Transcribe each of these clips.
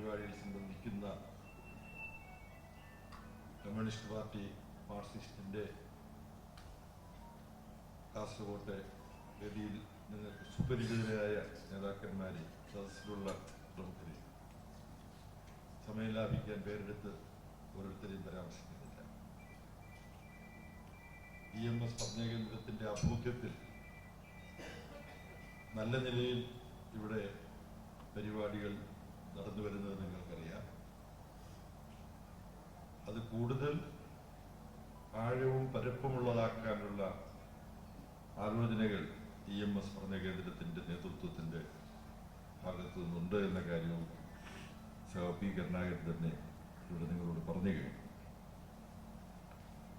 പരിപാടിയിൽ സംബന്ധിക്കുന്ന communist party മാർക്സിസ്റ്റിൻ്റെ കാസർകോട്ടെ വേദിയിൽ നിങ്ങൾക്ക് സുപരിചിതരായ നേതാക്കന്മാരെ, സദസ്സിലുള്ള പ്രമുഖരെ, സമയം ലാഭിക്കാൻ പേരെടുത്ത് ഓരോരുത്തരെയും പരാമർശിക്കുന്നില്ല. EMS പഠനകേന്ദ്രത്തിൻ്റെ ആഭിമുഖ്യത്തിൽ നല്ല നിലയിൽ ഇവിടെ പരിപാടികൾ നടന്നു വരുന്നത് നിങ്ങൾക്കറിയാം. അത് കൂടുതൽ ആഴവും പരപ്പുമുള്ളതാക്കാനുള്ള ആലോചനകൾ EMS പഠനകേന്ദ്രത്തിൻ്റെ നേതൃത്വത്തിൻ്റെ ഭാഗത്തു നിന്നുണ്ട് എന്ന കാര്യവും P. കരുണാകരൻ തന്നെ ഇവിടെ നിങ്ങളോട് പറഞ്ഞു കഴിഞ്ഞു.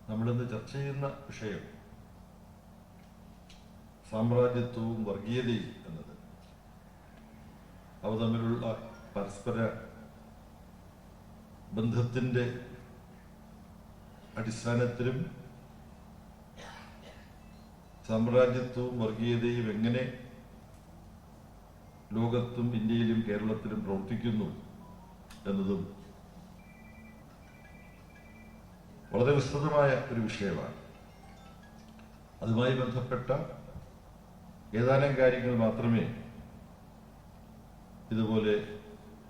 നമ്മളിന്ന് ചർച്ച ചെയ്യുന്ന വിഷയം സാമ്രാജ്യത്വവും വർഗീയതയും എന്നത് അവ തമ്മിലുള്ള പരസ്പര ബന്ധത്തിൻ്റെ അടിസ്ഥാനത്തിലും സാമ്രാജ്യത്വവും വർഗീയതയും എങ്ങനെ ലോകത്തും ഇന്ത്യയിലും കേരളത്തിലും പ്രവർത്തിക്കുന്നു എന്നതും വളരെ വിസ്തൃതമായ ഒരു വിഷയമാണ്. അതുമായി ബന്ധപ്പെട്ട ഏതാനും കാര്യങ്ങൾ മാത്രമേ ഇതുപോലെ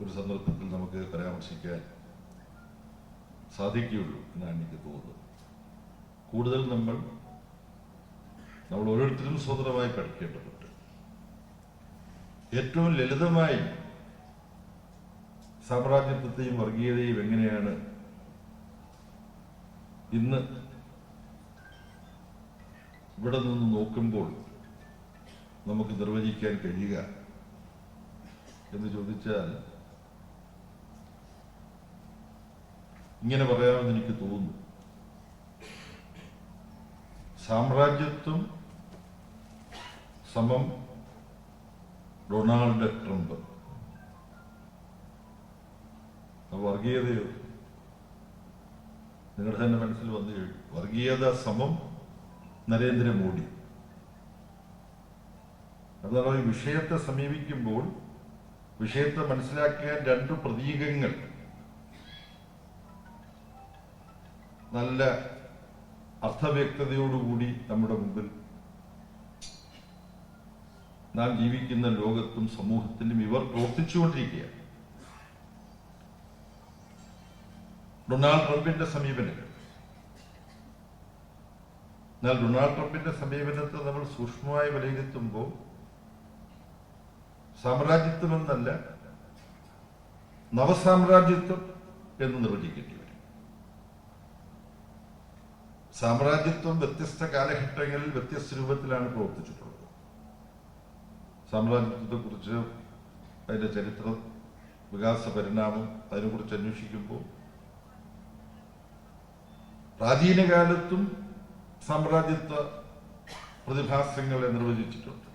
ഒരു സന്ദർഭത്തിൽ നമുക്ക് പരാമർശിക്കാൻ സാധിക്കുകയുള്ളൂ എന്നാണ് എനിക്ക് തോന്നുന്നത്. കൂടുതൽ നമ്മൾ ഓരോരുത്തരും സ്വതന്ത്രമായി പഠിക്കേണ്ടതുണ്ട്. ഏറ്റവും ലളിതമായി സാമ്രാജ്യത്വത്തെയും വർഗീയതയും എങ്ങനെയാണ് ഇന്ന് ഇവിടെ നിന്ന് നോക്കുമ്പോൾ നമുക്ക് നിർവചിക്കാൻ കഴിയുക എന്ന് ചോദിച്ചാൽ ഇങ്ങനെ പറയാമെന്ന് എനിക്ക് തോന്നുന്നു. സാമ്രാജ്യത്വം സമം ഡൊണാൾഡ് ട്രംപ്, വർഗീയതയോ നിങ്ങളുടെ തന്നെ മനസ്സിൽ വന്നു കഴിഞ്ഞു. വർഗീയത സമം നരേന്ദ്രമോദി. അതാണ് ഈ വിഷയത്തെ സമീപിക്കുമ്പോൾ വിഷയത്തെ മനസ്സിലാക്കിയ രണ്ട് പ്രതീകങ്ങൾ നല്ല അർത്ഥവ്യക്തതയോടുകൂടി നമ്മുടെ മുമ്പിൽ നാം ജീവിക്കുന്ന ലോകത്തും സമൂഹത്തിലും ഇവർ പ്രവർത്തിച്ചുകൊണ്ടിരിക്കുകയാണ്. ഡൊണാൾഡ് ട്രംപിന്റെ സമീപനങ്ങൾ. എന്നാൽ ഡൊണാൾഡ് ട്രംപിന്റെ സമീപനത്തെ നമ്മൾ സൂക്ഷ്മമായി വിലയിരുത്തുമ്പോൾ സാമ്രാജ്യത്വം എന്നല്ല, നവസാമ്രാജ്യത്വം എന്ന് നിർവചിക്കേണ്ടി വരും. സാമ്രാജ്യത്വം വ്യത്യസ്ത കാലഘട്ടങ്ങളിൽ വ്യത്യസ്ത രൂപത്തിലാണ് പ്രവർത്തിച്ചിട്ടുള്ളത്. സാമ്രാജ്യത്വത്തെക്കുറിച്ച് അതിന്റെ ചരിത്രം, വികാസ പരിണാമം അതിനെക്കുറിച്ച് അന്വേഷിക്കുമ്പോൾ പ്രാചീന കാലത്തും സാമ്രാജ്യത്വ പ്രതിഭാസങ്ങളെ നിർവചിച്ചിട്ടുണ്ട്.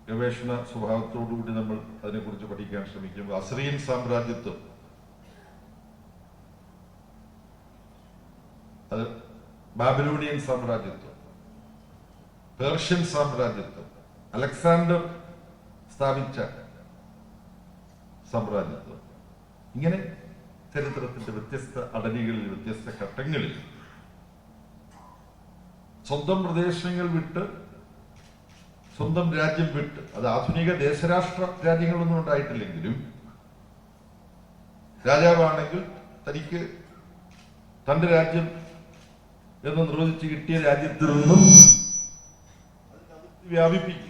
ഗവേഷണ സ്വഭാവത്തോടുകൂടി നമ്മൾ അതിനെക്കുറിച്ച് പഠിക്കാൻ ശ്രമിക്കുമ്പോൾ അസറിയൻ സാമ്രാജ്യത്വം, അത് ബാബിലോണിയൻ സാമ്രാജ്യത്വം, പേർഷ്യൻ സാമ്രാജ്യത്വം, അലക്സാണ്ടർ സ്ഥാപിച്ച സാമ്രാജ്യത്വം, ഇങ്ങനെ ചരിത്രത്തിന്റെ വ്യത്യസ്ത അടനികളിൽ വ്യത്യസ്ത ഘട്ടങ്ങളിൽ സ്വന്തം പ്രദേശങ്ങൾ വിട്ട്, സ്വന്തം രാജ്യം വിട്ട്, അത് ആധുനിക ദേശരാഷ്ട്ര രാജ്യങ്ങളൊന്നും ഉണ്ടായിട്ടില്ലെങ്കിലും രാജാവാണെങ്കിൽ തനിക്ക് തന്റെ രാജ്യം എന്ന് നിർവചിച്ച് കിട്ടിയ രാജ്യത്തിൽ നിന്നും വ്യാപിപ്പിക്കുക.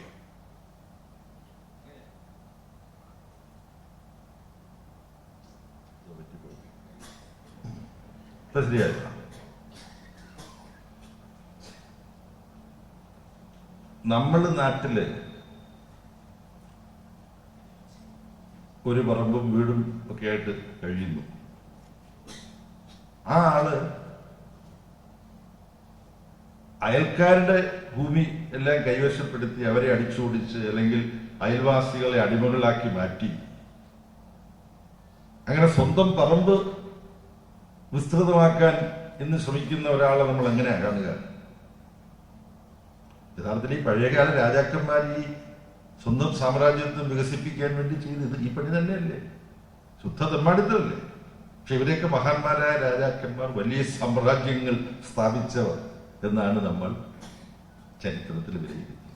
ശരിയായി. നമ്മൾ നാട്ടില് ഒരു പറമ്പും വീടും ഒക്കെ ആയിട്ട് കഴിയുന്നു. ആ ആള് അയൽക്കാരുടെ ഭൂമി എല്ലാം കൈവശപ്പെടുത്തി അവരെ അടിച്ചോടിച്ച് അല്ലെങ്കിൽ അയൽവാസികളെ അടിമകളാക്കി മാറ്റി അങ്ങനെ സ്വന്തം പറമ്പ് വിസ്തൃതമാക്കാൻ ഇന്ന് ശ്രമിക്കുന്ന ഒരാളെ നമ്മൾ എങ്ങനെയാ കാണുക? യഥാർത്ഥത്തിൽ ഈ പഴയകാല രാജാക്കന്മാർ ഈ സ്വന്തം സാമ്രാജ്യത്വം വികസിപ്പിക്കാൻ വേണ്ടി ചെയ്തത് ഈ പണി തന്നെയല്ലേ? ശുദ്ധ തെമ്മാടിത്തമല്ലേ? പക്ഷെ ഇവരെയൊക്കെ മഹാന്മാരായ രാജാക്കന്മാർ, വലിയ സാമ്രാജ്യങ്ങൾ സ്ഥാപിച്ചവർ എന്നാണ് നമ്മൾ ചരിത്രത്തിൽ വിലയിരുത്തുന്നത്.